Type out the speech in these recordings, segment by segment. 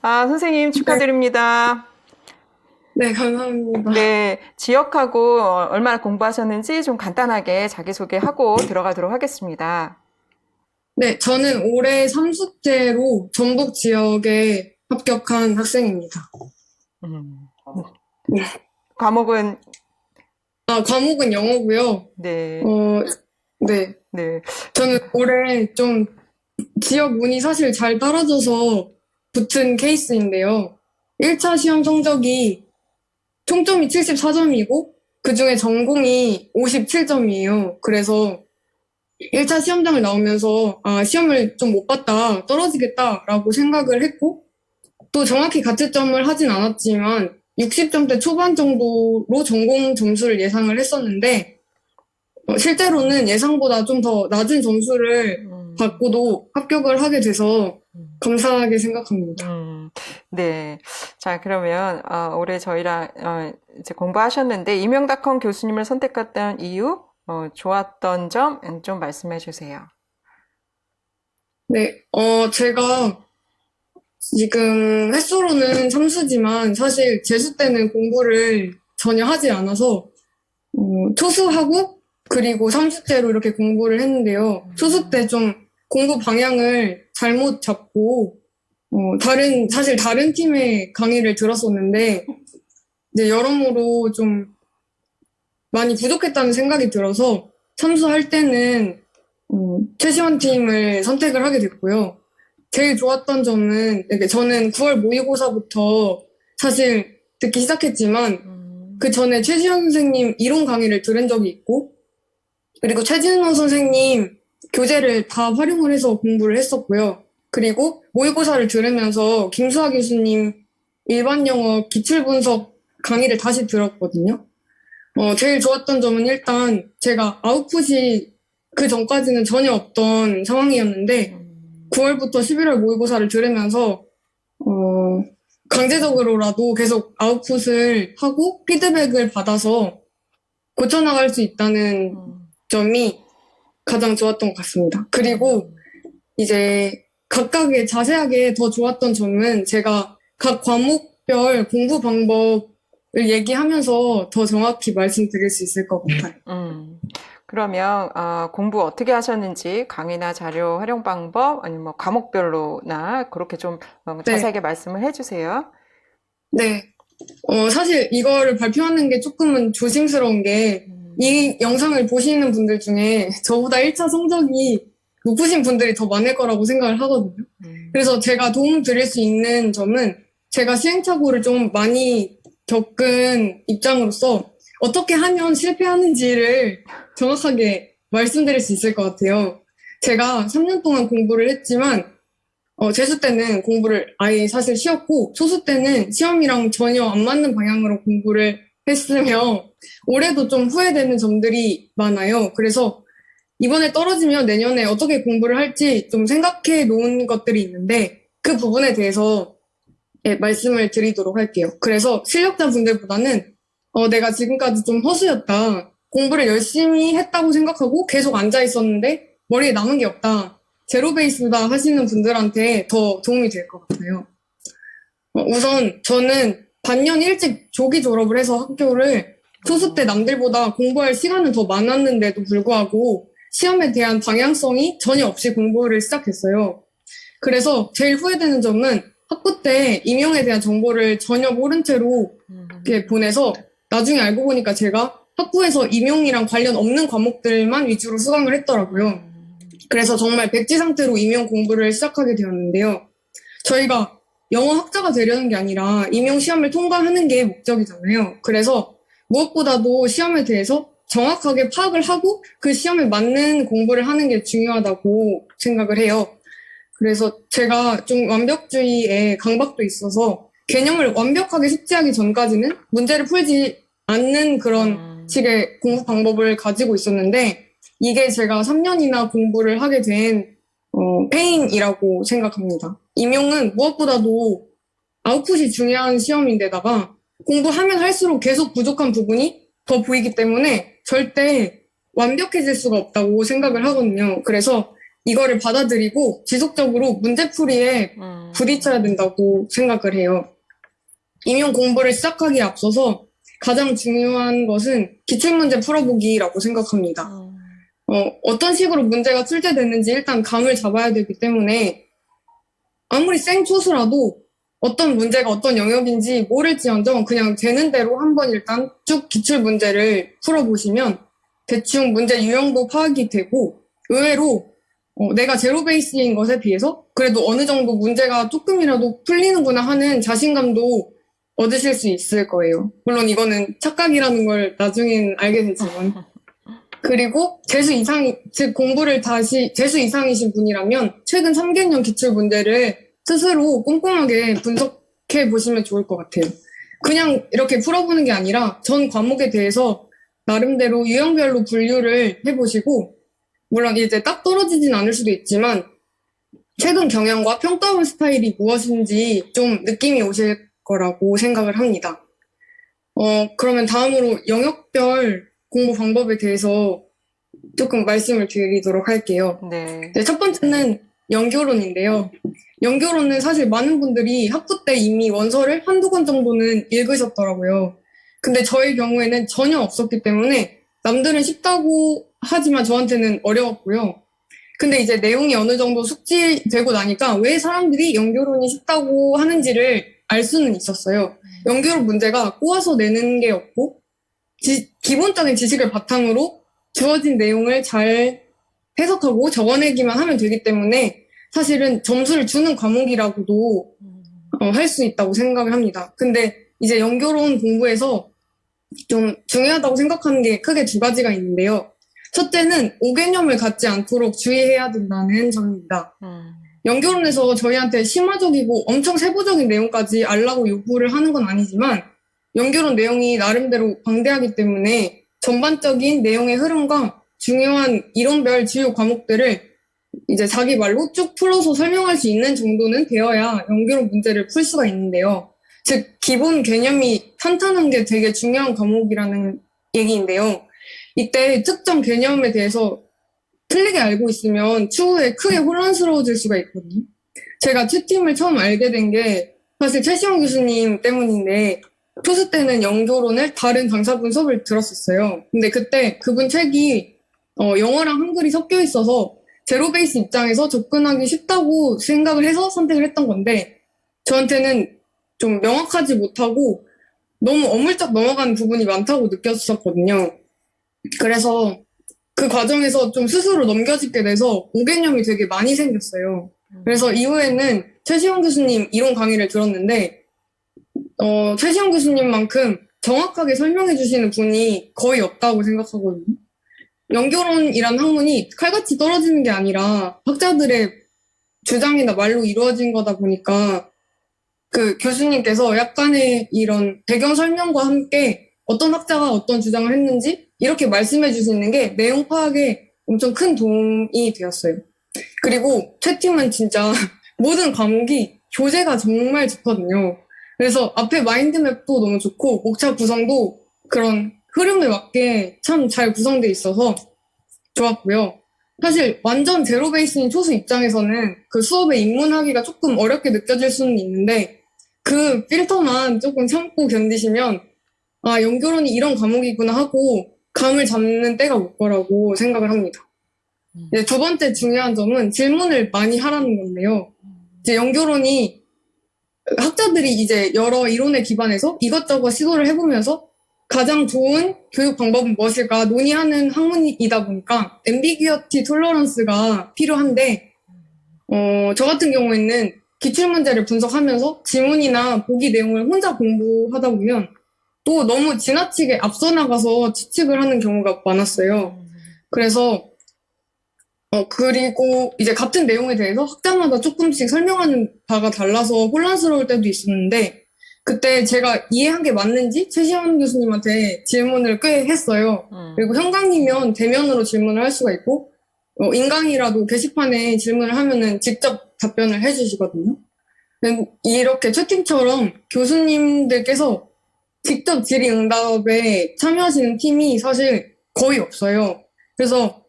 선생님 네, 축하드립니다. 네, 감사합니다. 네, 지역하고 얼마나 공부하셨는지 좀 간단하게 자기소개하고 들어가도록 하겠습니다. 네, 저는 올해 3숙제로 전북 지역에 합격한 학생입니다. 음, 네. 과목은, 과목은 영어고요. 네, 어, 네. 네, 저는 올해 좀 지역 운이 사실 잘 따라줘서 붙은 케이스인데요. 1차 시험 성적이 총점이 74점이고, 그중에 전공이 57점이에요. 그래서 1차 시험장을 나오면서, 시험을 좀 못 봤다, 떨어지겠다라고 생각을 했고, 또 정확히 가채점을 하진 않았지만 60점대 초반 정도로 전공 점수를 예상을 했었는데 실제로는 예상보다 좀 더 낮은 점수를 받고도 합격을 하게 돼서 감사하게 생각합니다. 음, 네. 자, 그러면, 올해 저희랑, 이제 공부하셨는데, 이명닷컴 교수님을 선택했던 이유, 좋았던 점 좀 말씀해 주세요. 네, 제가 지금 횟수로는 삼수지만 사실 재수 때는 공부를 전혀 하지 않아서 초수하고 그리고 삼수째로 이렇게 공부를 했는데요. 초수 때 좀 공부 방향을 잘못 잡고 사실 다른 팀의 강의를 들었었는데 이제 여러모로 좀 많이 부족했다는 생각이 들어서 삼수할 때는 최시원 팀을 선택을 하게 됐고요. 제일 좋았던 점은 이렇게 저는 9월 모의고사부터 사실 듣기 시작했지만 그 전에 최시원 선생님 이론 강의를 들은 적이 있고 그리고 최진원 선생님 교재를 다 활용을 해서 공부를 했었고요. 그리고 모의고사를 들으면서 김수아 교수님 일반 영어 기출 분석 강의를 다시 들었거든요. 제일 좋았던 점은 일단 제가 아웃풋이 그 전까지는 전혀 없던 상황이었는데 9월부터 11월 모의고사를 들으면서 강제적으로라도 계속 아웃풋을 하고 피드백을 받아서 고쳐나갈 수 있다는 점이 가장 좋았던 것 같습니다. 그리고 이제 각각의 자세하게 더 좋았던 점은 제가 각 과목별 공부 방법을 얘기하면서 더 정확히 말씀드릴 수 있을 것 같아요. 그러면 공부 어떻게 하셨는지 강의나 자료 활용 방법 아니면 뭐 과목별로나 그렇게 좀 네, 자세하게 말씀을 해주세요. 네. 사실 이거를 발표하는 게 조금은 조심스러운 게 이 영상을 보시는 분들 중에 저보다 1차 성적이 높으신 분들이 더 많을 거라고 생각을 하거든요. 그래서 제가 도움 드릴 수 있는 점은 제가 시행착오를 좀 많이 겪은 입장으로서 어떻게 하면 실패하는지를 정확하게 말씀드릴 수 있을 것 같아요. 제가 3년 동안 공부를 했지만 재수 때는 공부를 아예 사실 쉬었고 소수 때는 시험이랑 전혀 안 맞는 방향으로 공부를 했으며 올해도 좀 후회되는 점들이 많아요. 그래서 이번에 떨어지면 내년에 어떻게 공부를 할지 좀 생각해 놓은 것들이 있는데 그 부분에 대해서 말씀을 드리도록 할게요. 그래서 실력자분들보다는 내가 지금까지 좀 허수였다. 공부를 열심히 했다고 생각하고 계속 앉아 있었는데 머리에 남은 게 없다. 제로 베이스다 하시는 분들한테 더 도움이 될 것 같아요. 우선 저는 반년 일찍 조기 졸업을 해서 학교를 초수 때 남들보다 공부할 시간은 더 많았는데도 불구하고 시험에 대한 방향성이 전혀 없이 공부를 시작했어요. 그래서 제일 후회되는 점은 학부 때 임용에 대한 정보를 전혀 모른 채로 이렇게 보내서 나중에 알고 보니까 제가 학부에서 임용이랑 관련 없는 과목들만 위주로 수강을 했더라고요. 그래서 정말 백지 상태로 임용 공부를 시작하게 되었는데요. 저희가 영어 학자가 되려는 게 아니라 임용 시험을 통과하는 게 목적이잖아요. 그래서 무엇보다도 시험에 대해서 정확하게 파악을 하고 그 시험에 맞는 공부를 하는 게 중요하다고 생각을 해요. 그래서 제가 좀 완벽주의에 강박도 있어서 개념을 완벽하게 숙지하기 전까지는 문제를 풀지 않는 그런 식의 공부 방법을 가지고 있었는데 이게 제가 3년이나 공부를 하게 된 페인이라고 생각합니다. 임용은 무엇보다도 아웃풋이 중요한 시험인데다가 공부하면 할수록 계속 부족한 부분이 더 보이기 때문에 절대 완벽해질 수가 없다고 생각을 하거든요. 그래서 이거를 받아들이고 지속적으로 문제풀이에 부딪혀야 된다고 생각을 해요. 임용 공부를 시작하기에 앞서서 가장 중요한 것은 기출문제 풀어보기라고 생각합니다. 어떤 식으로 문제가 출제됐는지 일단 감을 잡아야 되기 때문에 아무리 생초수라도 어떤 문제가 어떤 영역인지 모를지언정 그냥 되는 대로 한번 일단 쭉 기출문제를 풀어보시면 대충 문제 유형도 파악이 되고 의외로 내가 제로 베이스인 것에 비해서 그래도 어느 정도 문제가 조금이라도 풀리는구나 하는 자신감도 얻으실 수 있을 거예요. 물론 이거는 착각이라는 걸 나중엔 알게 되지만. 그리고 재수 이상, 즉 공부를 다시 재수 이상이신 분이라면 최근 3개년 기출 문제를 스스로 꼼꼼하게 분석해 보시면 좋을 것 같아요. 그냥 이렇게 풀어보는 게 아니라 전 과목에 대해서 나름대로 유형별로 분류를 해보시고 물론 이제 딱 떨어지진 않을 수도 있지만 최근 경향과 평가원 스타일이 무엇인지 좀 느낌이 오실 거라고 생각을 합니다. 그러면 다음으로 영역별 공부 방법에 대해서 조금 말씀을 드리도록 할게요. 네. 첫 번째는 연교론인데요. 연교론은 사실 많은 분들이 학부 때 이미 원서를 한두 권 정도는 읽으셨더라고요. 근데 저의 경우에는 전혀 없었기 때문에 남들은 쉽다고 하지만 저한테는 어려웠고요. 근데 이제 내용이 어느 정도 숙지되고 나니까 왜 사람들이 연교론이 쉽다고 하는지를 알 수는 있었어요. 연교론 문제가 꼬아서 내는 게 없고 기본적인 지식을 바탕으로 주어진 내용을 잘 해석하고 적어내기만 하면 되기 때문에 사실은 점수를 주는 과목이라고도 할 수 있다고 생각을 합니다. 근데 이제 연교론 공부에서 좀 중요하다고 생각하는 게 크게 두 가지가 있는데요. 첫째는 오개념을 갖지 않도록 주의해야 된다는 점입니다. 연교론에서 저희한테 심화적이고 엄청 세부적인 내용까지 알라고 요구를 하는 건 아니지만 연교론 내용이 나름대로 방대하기 때문에 전반적인 내용의 흐름과 중요한 이론별 주요 과목들을 이제 자기 말로 쭉 풀어서 설명할 수 있는 정도는 되어야 연교론 문제를 풀 수가 있는데요. 즉 기본 개념이 탄탄한 게 되게 중요한 과목이라는 얘기인데요. 이때 특정 개념에 대해서 틀리게 알고 있으면 추후에 크게 혼란스러워질 수가 있거든요. 제가 채팀을 처음 알게 된 게 사실 최시영 교수님 때문인데 투수 때는 연교론을 다른 강사분 수업을 들었었어요. 근데 그때 그분 책이 영어랑 한글이 섞여 있어서 제로 베이스 입장에서 접근하기 쉽다고 생각을 해서 선택을 했던 건데 저한테는 좀 명확하지 못하고 너무 어물쩍 넘어가는 부분이 많다고 느꼈었거든요. 그래서 그 과정에서 좀 스스로 넘겨짚게 돼서 오개념이 되게 많이 생겼어요. 그래서 이후에는 최시영 교수님 이론 강의를 들었는데 최시영 교수님만큼 정확하게 설명해 주시는 분이 거의 없다고 생각하거든요. 연교론이란 학문이 칼같이 떨어지는 게 아니라 학자들의 주장이나 말로 이루어진 거다 보니까 그 교수님께서 약간의 이런 배경 설명과 함께 어떤 학자가 어떤 주장을 했는지 이렇게 말씀해 주시는 게 내용 파악에 엄청 큰 도움이 되었어요. 그리고 채팅은 진짜 모든 과목이 교재가 정말 좋거든요. 그래서 앞에 마인드맵도 너무 좋고 목차 구성도 그런 흐름에 맞게 참 잘 구성돼 있어서 좋았고요. 사실 완전 제로 베이스인 초수 입장에서는 그 수업에 입문하기가 조금 어렵게 느껴질 수는 있는데 그 필터만 조금 참고 견디시면 아, 연교론이 이런 과목이구나 하고 감을 잡는 때가 올 거라고 생각을 합니다. 이제 두 번째 중요한 점은 질문을 많이 하라는 건데요. 이제 연교론이 학자들이 이제 여러 이론에 기반해서 이것저것 시도를 해보면서 가장 좋은 교육 방법은 무엇일까 논의하는 학문이다 보니까 앰비규어티 톨러런스가 필요한데 저 같은 경우에는 기출문제를 분석하면서 지문이나 보기 내용을 혼자 공부하다 보면 또 너무 지나치게 앞서 나가서 추측을 하는 경우가 많았어요. 그래서 그리고 이제 같은 내용에 대해서 학자마다 조금씩 설명하는 바가 달라서 혼란스러울 때도 있었는데 그때 제가 이해한 게 맞는지 최시원 교수님한테 질문을 꽤 했어요. 그리고 현강이면 대면으로 질문을 할 수가 있고 인강이라도 게시판에 질문을 하면은 직접 답변을 해주시거든요. 이렇게 채팅처럼 교수님들께서 직접 질의응답에 참여하시는 팀이 사실 거의 없어요. 그래서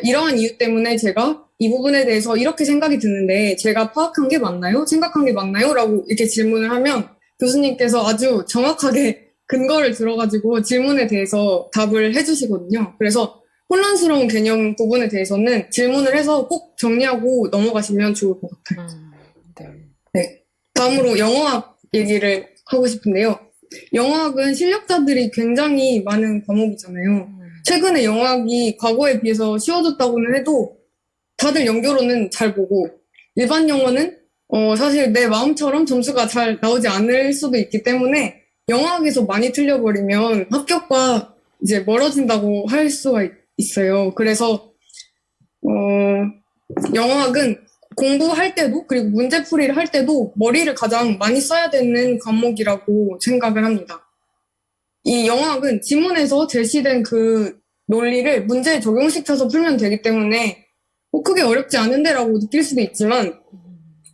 이러한 이유 때문에 제가 이 부분에 대해서 이렇게 생각이 드는데 제가 파악한 게 맞나요? 생각한 게 맞나요? 라고 이렇게 질문을 하면 교수님께서 아주 정확하게 근거를 들어가지고 질문에 대해서 답을 해주시거든요. 그래서 혼란스러운 개념 부분에 대해서는 질문을 해서 꼭 정리하고 넘어가시면 좋을 것 같아요. 네. 네. 다음으로 영어학 얘기를 하고 싶은데요. 영어학은 실력자들이 굉장히 많은 과목이잖아요. 최근에 영어학이 과거에 비해서 쉬워졌다고는 해도 다들 연교로는 잘 보고 일반 영어는 사실 내 마음처럼 점수가 잘 나오지 않을 수도 있기 때문에 영어학에서 많이 틀려버리면 합격과 이제 멀어진다고 할 수가 있어요. 그래서 영어학은 공부할 때도 그리고 문제풀이를 할 때도 머리를 가장 많이 써야 되는 과목이라고 생각을 합니다. 이 영어학은 지문에서 제시된 그 논리를 문제에 적용시켜서 풀면 되기 때문에 크게 어렵지 않은데라고 느낄 수도 있지만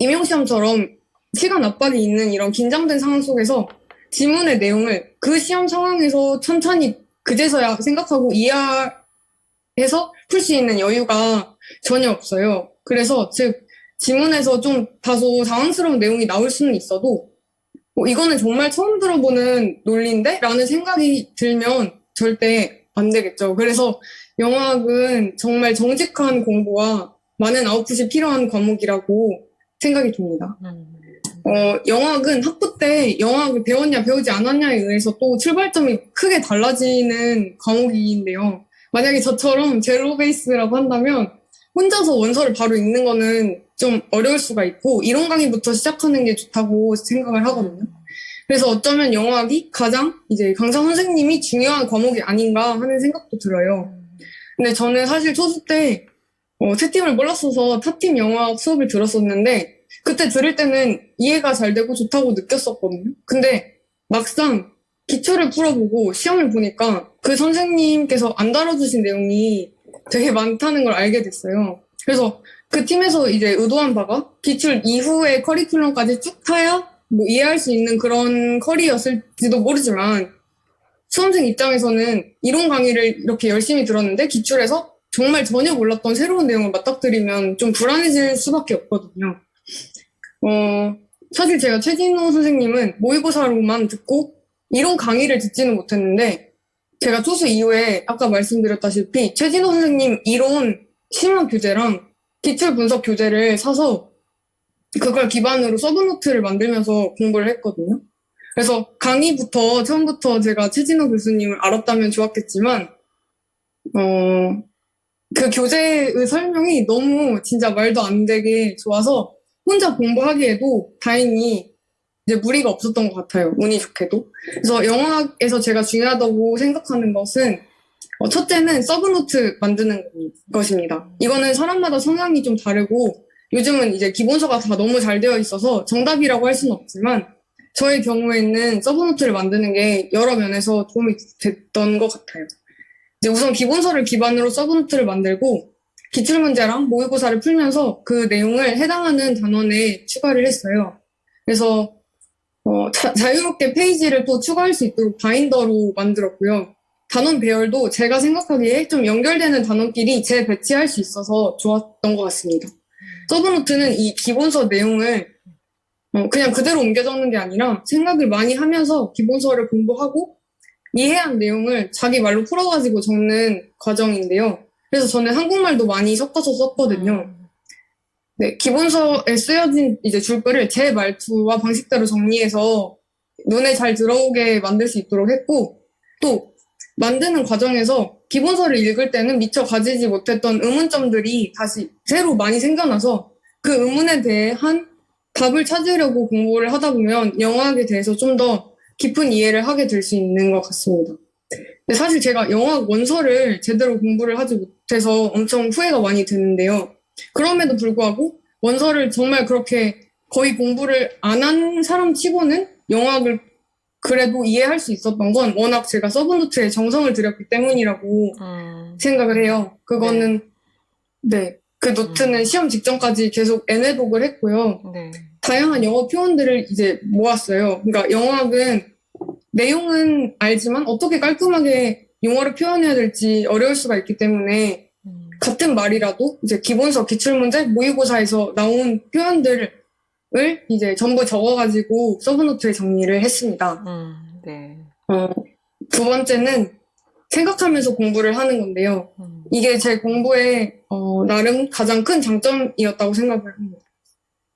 임용시험처럼 시간 압박이 있는 이런 긴장된 상황 속에서 지문의 내용을 그 시험 상황에서 천천히 그제서야 생각하고 이해해서 풀 수 있는 여유가 전혀 없어요. 그래서 즉 지문에서 좀 다소 당황스러운 내용이 나올 수는 있어도 이거는 정말 처음 들어보는 논리인데? 라는 생각이 들면 절대 안 되겠죠. 그래서 영어학은 정말 정직한 공부와 많은 아웃풋이 필요한 과목이라고 생각이 듭니다. 영어학은 학부 때 영어학을 배웠냐 배우지 않았냐에 의해서 또 출발점이 크게 달라지는 과목인데요. 만약에 저처럼 제로 베이스라고 한다면 혼자서 원서를 바로 읽는 거는 좀 어려울 수가 있고 이론 강의부터 시작하는 게 좋다고 생각을 하거든요. 그래서 어쩌면 영어학이 가장 이제 강사 선생님이 중요한 과목이 아닌가 하는 생각도 들어요. 근데 저는 사실 초수 때 채팅을 몰랐어서 타팀 영어학 수업을 들었었는데 그때 들을 때는 이해가 잘 되고 좋다고 느꼈었거든요. 근데 막상 기초를 풀어보고 시험을 보니까 그 선생님께서 안 다뤄주신 내용이 되게 많다는 걸 알게 됐어요. 그래서 그 팀에서 이제 의도한 바가 기출 이후의 커리큘럼까지 쭉 타야 이해할 수 있는 그런 커리였을지도 모르지만 수험생 입장에서는 이론 강의를 이렇게 열심히 들었는데 기출에서 정말 전혀 몰랐던 새로운 내용을 맞닥뜨리면 좀 불안해질 수밖에 없거든요. 사실 제가 최진호 선생님은 모의고사로만 듣고 이론 강의를 듣지는 못했는데 제가 초수 이후에 아까 말씀드렸다시피 최진호 선생님 이론 심화 교재랑 기출 분석 교재를 사서 그걸 기반으로 서브노트를 만들면서 공부를 했거든요. 그래서 강의부터 처음부터 제가 최진호 교수님을 알았다면 좋았겠지만 그 교재의 설명이 너무 진짜 말도 안 되게 좋아서 혼자 공부하기에도 다행히 이제 무리가 없었던 것 같아요. 운이 좋게도. 그래서 영어학에서 제가 중요하다고 생각하는 것은 첫째는 서브노트 만드는 것입니다. 이거는 사람마다 성향이 좀 다르고 요즘은 이제 기본서가 다 너무 잘 되어 있어서 정답이라고 할 수는 없지만 저의 경우에는 서브노트를 만드는 게 여러 면에서 도움이 됐던 것 같아요. 이제 우선 기본서를 기반으로 서브노트를 만들고 기출문제랑 모의고사를 풀면서 그 내용을 해당하는 단원에 추가를 했어요. 그래서 자유롭게 페이지를 또 추가할 수 있도록 바인더로 만들었고요. 단원 배열도 제가 생각하기에 좀 연결되는 단원끼리 재배치할 수 있어서 좋았던 것 같습니다. 서브노트는 이 기본서 내용을 그냥 그대로 옮겨 적는 게 아니라 생각을 많이 하면서 기본서를 공부하고 이해한 내용을 자기 말로 풀어가지고 적는 과정인데요. 그래서 저는 한국말도 많이 섞어서 썼거든요. 네, 기본서에 쓰여진 이제 줄글을 제 말투와 방식대로 정리해서 눈에 잘 들어오게 만들 수 있도록 했고, 또 만드는 과정에서 기본서를 읽을 때는 미처 가지지 못했던 의문점들이 다시 새로 많이 생겨나서 그 의문에 대한 답을 찾으려고 공부를 하다 보면 영어학에 대해서 좀 더 깊은 이해를 하게 될 수 있는 것 같습니다. 근데 사실 제가 영어학 원서를 제대로 공부를 하지 못해서 엄청 후회가 많이 되는데요. 그럼에도 불구하고 원서를 정말 그렇게 거의 공부를 안 한 사람 치고는 영어학을 그래도 이해할 수 있었던 건 워낙 제가 서브노트에 정성을 들였기 때문이라고 생각을 해요. 그거는 그 노트는 시험 직전까지 계속 애내독을 했고요. 네. 다양한 영어 표현들을 이제 모았어요. 그러니까 영어학은 내용은 알지만 어떻게 깔끔하게 용어를 표현해야 될지 어려울 수가 있기 때문에 같은 말이라도 이제 기본서, 기출문제, 모의고사에서 나온 표현들을 이제 전부 적어가지고 서브노트에 정리를 했습니다. 네. 두 번째는 생각하면서 공부를 하는 건데요. 이게 제 공부의 나름 가장 큰 장점이었다고 생각을 합니다.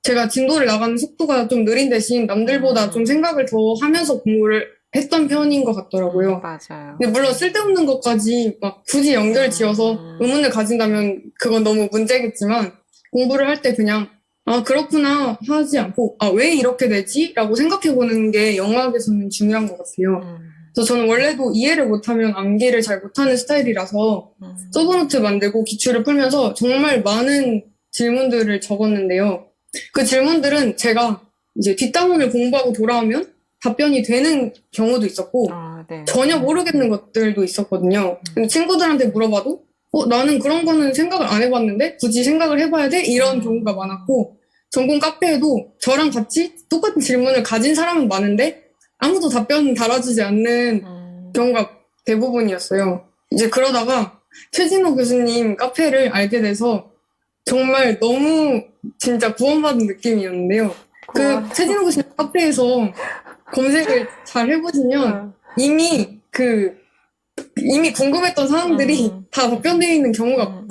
제가 진도를 나가는 속도가 좀 느린 대신 남들보다 좀 생각을 더 하면서 공부를 했던 편인 것 같더라고요. 맞아요. 근데 물론 쓸데없는 것까지 막 굳이 연결 지어서 의문을 가진다면 그건 너무 문제겠지만 공부를 할 때 그냥 아 그렇구나 하지 않고 아 왜 이렇게 되지? 라고 생각해보는 게 영어학에서는 중요한 것 같아요. 그래서 저는 원래도 이해를 못하면 암기를 잘 못하는 스타일이라서 서브노트 만들고 기출을 풀면서 정말 많은 질문들을 적었는데요. 그 질문들은 제가 이제 뒷단원을 공부하고 돌아오면 답변이 되는 경우도 있었고 네. 전혀 모르겠는 것들도 있었거든요. 근데 친구들한테 물어봐도 나는 그런 거는 생각을 안 해봤는데 굳이 생각을 해봐야 돼? 이런 경우가 많았고 전공 카페에도 저랑 같이 똑같은 질문을 가진 사람은 많은데 아무도 답변 달아주지 않는 경우가 대부분이었어요. 이제 그러다가 최진호 교수님 카페를 알게 돼서 정말 너무 진짜 구원받은 느낌이었는데요. 그 최진호 교수님 카페에서 검색을 잘 해보시면 이미 궁금했던 사항들이 다 답변되어 있는 경우가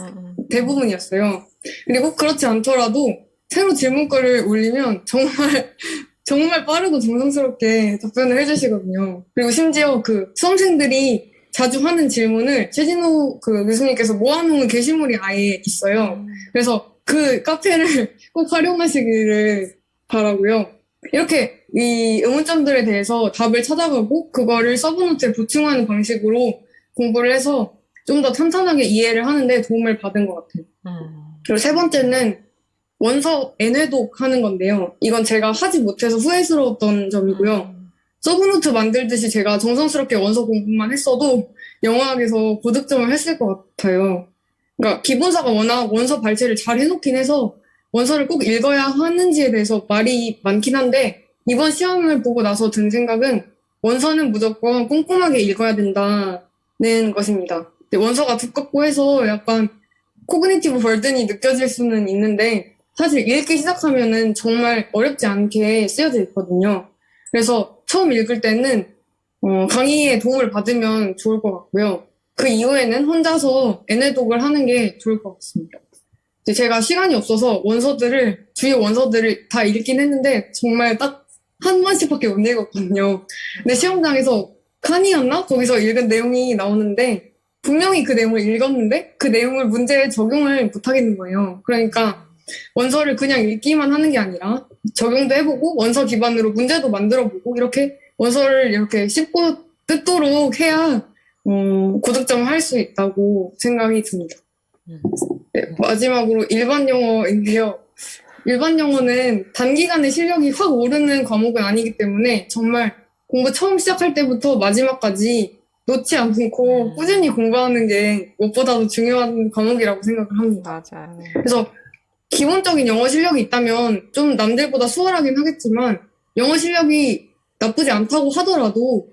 대부분이었어요. 그리고 그렇지 않더라도 새로 질문글을 올리면 정말 빠르고 정성스럽게 답변을 해주시거든요. 그리고 심지어 그 수험생들이 자주 하는 질문을 최진호 그 교수님께서 모아놓은 게시물이 아예 있어요. 그래서 그 카페를 꼭 활용하시기를 바라고요. 이렇게 이 의문점들에 대해서 답을 찾아가고 그거를 서브노트에 보충하는 방식으로 공부를 해서 좀 더 탄탄하게 이해를 하는데 도움을 받은 것 같아요. 그리고 세 번째는 원서 N회독 하는 건데요. 이건 제가 하지 못해서 후회스러웠던 점이고요. 서브노트 만들듯이 제가 정성스럽게 원서 공부만 했어도 영어학에서 고득점을 했을 것 같아요. 그러니까 기본사가 워낙 원서 발췌를 잘 해놓긴 해서 원서를 꼭 읽어야 하는지에 대해서 말이 많긴 한데 이번 시험을 보고 나서 든 생각은 원서는 무조건 꼼꼼하게 읽어야 된다는 것입니다. 원서가 두껍고 해서 약간 코그니티브 벌든이 느껴질 수는 있는데 사실 읽기 시작하면은 정말 어렵지 않게 쓰여져 있거든요. 그래서 처음 읽을 때는 강의의 도움을 받으면 좋을 것 같고요. 그 이후에는 혼자서 N회독을 하는 게 좋을 것 같습니다. 제가 시간이 없어서 주요 원서들을 다 읽긴 했는데 정말 딱 한 번씩밖에 못 읽었거든요. 근데 시험장에서 칸이었나? 거기서 읽은 내용이 나오는데 분명히 그 내용을 읽었는데 그 내용을 문제에 적용을 못 하겠는 거예요. 그러니까 원서를 그냥 읽기만 하는 게 아니라 적용도 해보고 원서 기반으로 문제도 만들어보고 이렇게 원서를 이렇게 씹고 뜯도록 해야 고득점을 할 수 있다고 생각이 듭니다. 네, 마지막으로 일반 영어인데요. 일반 영어는 단기간에 실력이 확 오르는 과목은 아니기 때문에 정말 공부 처음 시작할 때부터 마지막까지 놓지 않고 꾸준히 공부하는 게 무엇보다도 중요한 과목이라고 생각을 합니다. 맞아요. 그래서 기본적인 영어 실력이 있다면 좀 남들보다 수월하긴 하겠지만 영어 실력이 나쁘지 않다고 하더라도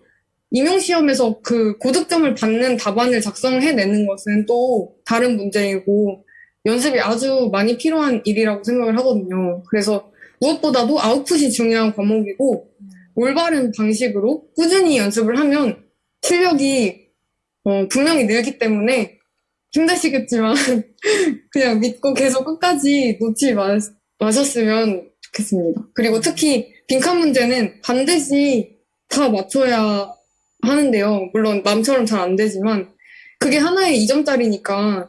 임용시험에서 그 고득점을 받는 답안을 작성해내는 것은 또 다른 문제이고 연습이 아주 많이 필요한 일이라고 생각을 하거든요. 그래서 무엇보다도 아웃풋이 중요한 과목이고 올바른 방식으로 꾸준히 연습을 하면 실력이 분명히 늘기 때문에 힘드시겠지만 그냥 믿고 계속 끝까지 놓지 마셨으면 좋겠습니다. 그리고 특히 빈칸 문제는 반드시 다 맞춰야 하는데요. 물론 남처럼 잘 안 되지만 그게 하나의 2점짜리니까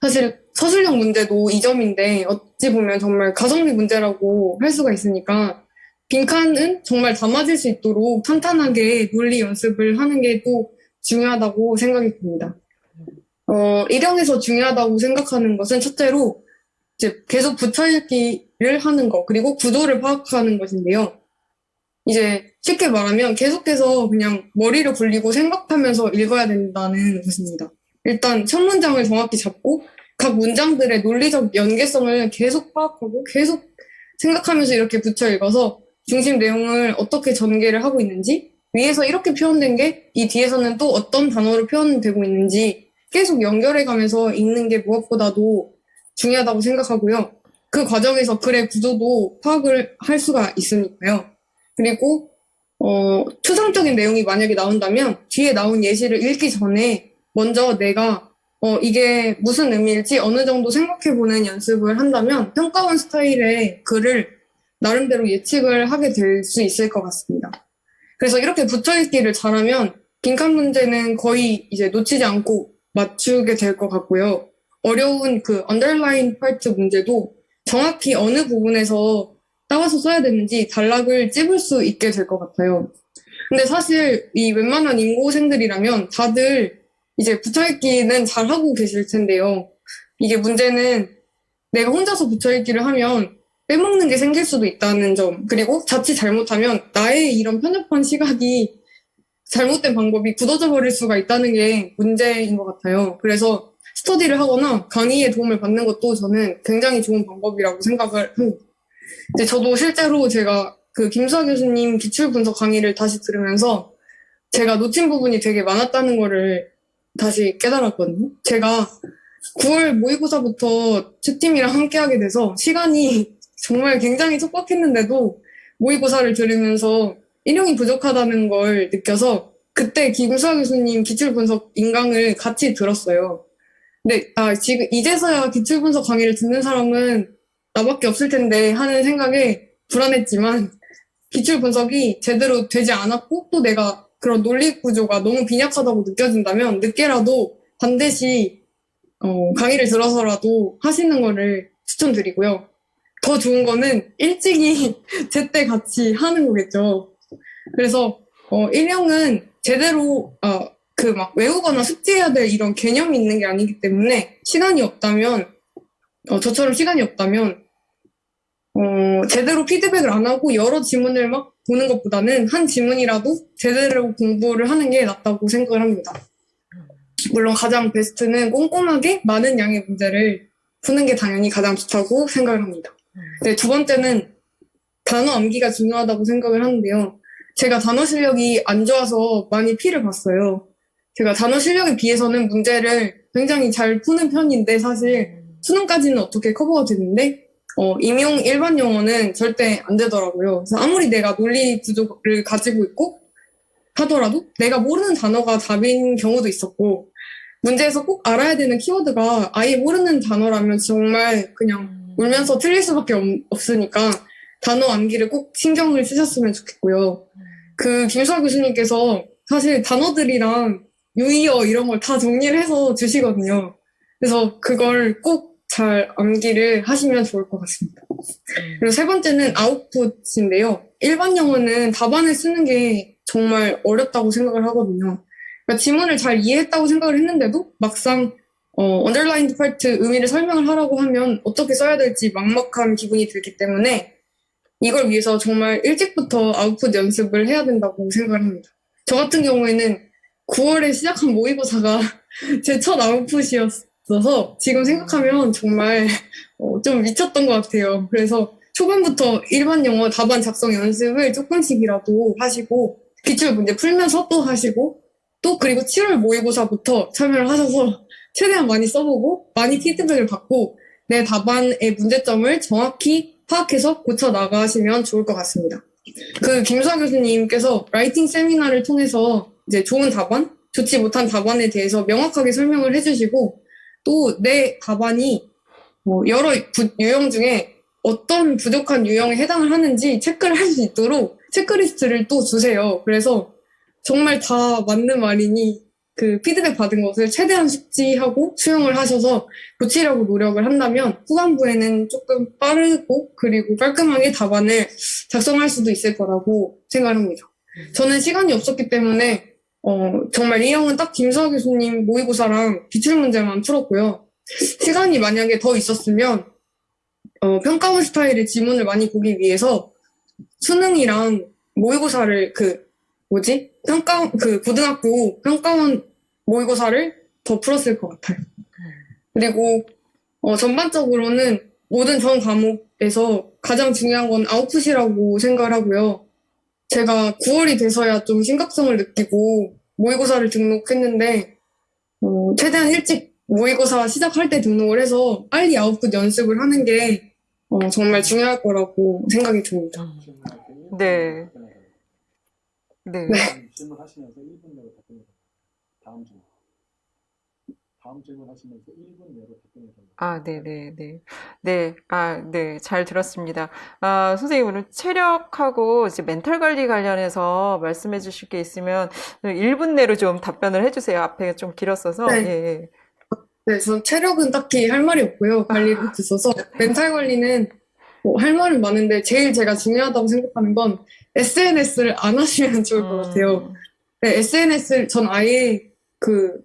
사실 서술형 문제도 2점인데 어찌 보면 정말 가성비 문제라고 할 수가 있으니까 빈칸은 정말 다 맞을 수 있도록 탄탄하게 논리 연습을 하는 게 또 중요하다고 생각이 듭니다. 일형에서 중요하다고 생각하는 것은 첫째로 이제 계속 붙여읽기를 하는 것, 그리고 구도를 파악하는 것인데요. 이제 쉽게 말하면 계속해서 그냥 머리를 굴리고 생각하면서 읽어야 된다는 것입니다. 일단 첫 문장을 정확히 잡고 각 문장들의 논리적 연계성을 계속 파악하고 계속 생각하면서 이렇게 붙여 읽어서 중심 내용을 어떻게 전개를 하고 있는지, 위에서 이렇게 표현된 게 이 뒤에서는 또 어떤 단어로 표현되고 있는지 계속 연결해가면서 읽는 게 무엇보다도 중요하다고 생각하고요. 그 과정에서 글의 구조도 파악을 할 수가 있으니까요. 그리고 추상적인 내용이 만약에 나온다면 뒤에 나온 예시를 읽기 전에 먼저 내가 이게 무슨 의미일지 어느 정도 생각해보는 연습을 한다면 평가원 스타일의 글을 나름대로 예측을 하게 될 수 있을 것 같습니다. 그래서 이렇게 붙어있기를 잘하면 빈칸 문제는 거의 이제 놓치지 않고 맞추게 될 것 같고요. 어려운 그 언더라인 파트 문제도 정확히 어느 부분에서 따와서 써야 되는지 단락을 찝을 수 있게 될 것 같아요. 근데 사실 이 웬만한 인고생들이라면 다들 이제 붙어있기는 잘하고 계실 텐데요. 이게 문제는 내가 혼자서 붙어있기를 하면 빼먹는 게 생길 수도 있다는 점, 그리고 자칫 잘못하면 나의 이런 편협한 시각이 잘못된 방법이 굳어져 버릴 수가 있다는 게 문제인 것 같아요. 그래서 스터디를 하거나 강의의 도움을 받는 것도 저는 굉장히 좋은 방법이라고 생각을 합니다. 이제 저도 실제로 제가 그 김수아 교수님 기출 분석 강의를 다시 들으면서 제가 놓친 부분이 되게 많았다는 거를 다시 깨달았거든요. 제가 9월 모의고사부터 채팀이랑 함께하게 돼서 시간이 정말 굉장히 촉박했는데도 모의고사를 들으면서 인용이 부족하다는 걸 느껴서 그때 김수아 교수님 기출 분석 인강을 같이 들었어요. 근데 지금 이제서야 기출 분석 강의를 듣는 사람은 나밖에 없을 텐데 하는 생각에 불안했지만 기출 분석이 제대로 되지 않았고 또 내가 그런 논리 구조가 너무 빈약하다고 느껴진다면 늦게라도 반드시 강의를 들어서라도 하시는 거를 추천드리고요. 더 좋은 거는 일찍이 제때 같이 하는 거겠죠. 그래서 일형은 제대로 그 막 외우거나 숙지해야 될 이런 개념이 있는 게 아니기 때문에 시간이 없다면 저처럼 시간이 없다면 제대로 피드백을 안 하고 여러 지문을 막 보는 것보다는 한 지문이라도 제대로 공부를 하는 게 낫다고 생각을 합니다. 물론 가장 베스트는 꼼꼼하게 많은 양의 문제를 푸는 게 당연히 가장 좋다고 생각을 합니다. 네, 두 번째는 단어 암기가 중요하다고 생각을 하는데요. 제가 단어 실력이 안 좋아서 많이 피를 봤어요. 제가 단어 실력에 비해서는 문제를 굉장히 잘 푸는 편인데 사실 수능까지는 어떻게 커버가 되는데 임용 일반 영어는 절대 안 되더라고요. 그래서 아무리 내가 논리 구조를 가지고 있고 하더라도 내가 모르는 단어가 답인 경우도 있었고 문제에서 꼭 알아야 되는 키워드가 아예 모르는 단어라면 정말 그냥 울면서 틀릴 수밖에 없으니까 단어 암기를 꼭 신경을 쓰셨으면 좋겠고요. 그 김수아 교수님께서 사실 단어들이랑 유의어 이런 걸 다 정리를 해서 주시거든요. 그래서 그걸 꼭 잘 암기를 하시면 좋을 것 같습니다. 그리고 세 번째는 아웃풋인데요. 일반 영어는 답안을 쓰는 게 정말 어렵다고 생각을 하거든요. 그러니까 지문을 잘 이해했다고 생각을 했는데도 막상 언더라인드 파트 의미를 설명을 하라고 하면 어떻게 써야 될지 막막한 기분이 들기 때문에 이걸 위해서 정말 일찍부터 아웃풋 연습을 해야 된다고 생각을 합니다. 저 같은 경우에는 9월에 시작한 모의고사가 제 첫 아웃풋이었어서 지금 생각하면 정말 좀 미쳤던 것 같아요. 그래서 초반부터 일반 영어 답안 작성 연습을 조금씩이라도 하시고 기출 문제 풀면서 또 하시고 또 그리고 7월 모의고사부터 참여를 하셔서 최대한 많이 써보고 많이 피드백을 받고 내 답안의 문제점을 정확히 파악해서 고쳐 나가시면 좋을 것 같습니다. 그 김수아 교수님께서 라이팅 세미나를 통해서 이제 좋은 답안, 좋지 못한 답안에 대해서 명확하게 설명을 해주시고 또 내 답안이 여러 유형 중에 어떤 부족한 유형에 해당을 하는지 체크를 할 수 있도록 체크리스트를 또 주세요. 그래서 정말 다 맞는 말이니 그 피드백 받은 것을 최대한 숙지하고 수용을 하셔서 고치려고 노력을 한다면 후반부에는 조금 빠르고 그리고 깔끔하게 답안을 작성할 수도 있을 거라고 생각합니다. 저는 시간이 없었기 때문에 정말 이 형은 딱 김수아 교수님 모의고사랑 기출문제만 풀었고요. 시간이 만약에 더 있었으면 평가원 스타일의 지문을 많이 보기 위해서 수능이랑 모의고사를 고등학교 평가원 모의고사를 더 풀었을 것 같아요. 그리고 전반적으로는 모든 전 과목에서 가장 중요한 건 아웃풋이라고 생각을 하고요. 제가 9월이 돼서야 좀 심각성을 느끼고 모의고사를 등록했는데 최대한 일찍 모의고사 시작할 때 등록을 해서 빨리 아웃풋 연습을 하는 게 정말 중요할 거라고 생각이 듭니다. 네. 네. 네. 질문하시면서 1분 내로 답변해 주세요. 다음 질문. 다음 질문하시면서 1분 내로 답변해 주세요. 아, 네네네. 네, 아, 네, 잘 들었습니다. 선생님, 오늘 체력하고 이제 멘탈 관리 관련해서 말씀해 주실 게 있으면 1분 내로 좀 답변을 해주세요. 앞에 좀 길었어서. 네. 예, 예. 네, 전 체력은 딱히 할 말이 없고요. 관리를 못했어서. 멘탈 관리는 할 말은 많은데 제일 제가 중요하다고 생각하는 건 SNS를 안 하시면 좋을 것 같아요. 네, SNS를 전 아예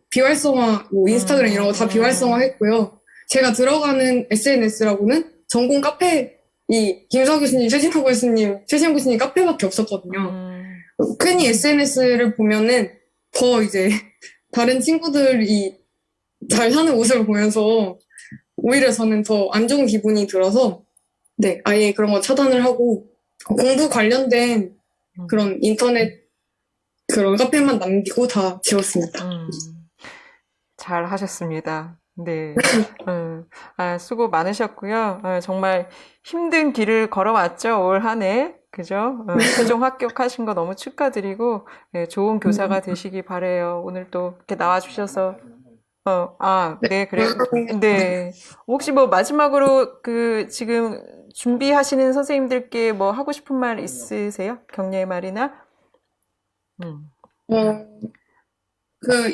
비활성화, 인스타그램 이런 거 다 비활성화 했고요. 제가 들어가는 SNS라고는 전공 카페, 김서 교수님, 최진호 교수님 카페밖에 없었거든요. 괜히 SNS를 보면은 더 이제 다른 친구들이 잘 사는 모습을 보면서 오히려 저는 더 안 좋은 기분이 들어서 네, 아예 그런 거 차단을 하고 공부 관련된 그런 인터넷 그런 카페만 남기고 다 지웠습니다. 잘 하셨습니다. 네. 수고 많으셨고요. 정말 힘든 길을 걸어왔죠, 올 한 해. 그죠? 최종 합격하신 거 너무 축하드리고, 좋은 교사가 되시기 바래요. 오늘 또 이렇게 나와주셔서. 네, 그래요. 네. 혹시 뭐 마지막으로 지금 준비하시는 선생님들께 뭐 하고 싶은 말 있으세요? 격려의 말이나?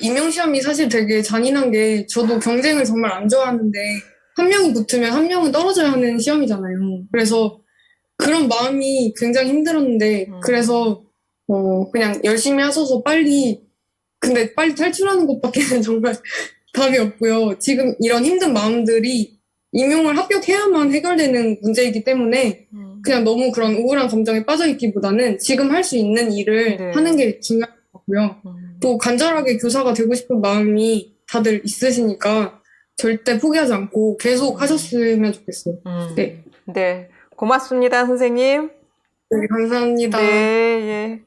임용시험이 사실 되게 잔인한 게 저도 경쟁을 정말 안 좋아하는데 한 명이 붙으면 한 명은 떨어져야 하는 시험이잖아요. 그래서 그런 마음이 굉장히 힘들었는데 그래서 그냥 열심히 하셔서 근데 빨리 탈출하는 것밖에는 정말 답이 없고요. 지금 이런 힘든 마음들이 임용을 합격해야만 해결되는 문제이기 때문에 그냥 너무 그런 우울한 감정에 빠져있기보다는 지금 할 수 있는 일을 네. 하는 게 중요한 것 같고요. 또 간절하게 교사가 되고 싶은 마음이 다들 있으시니까 절대 포기하지 않고 계속 하셨으면 좋겠어요. 네. 네. 고맙습니다, 선생님. 네, 감사합니다. 네, 예.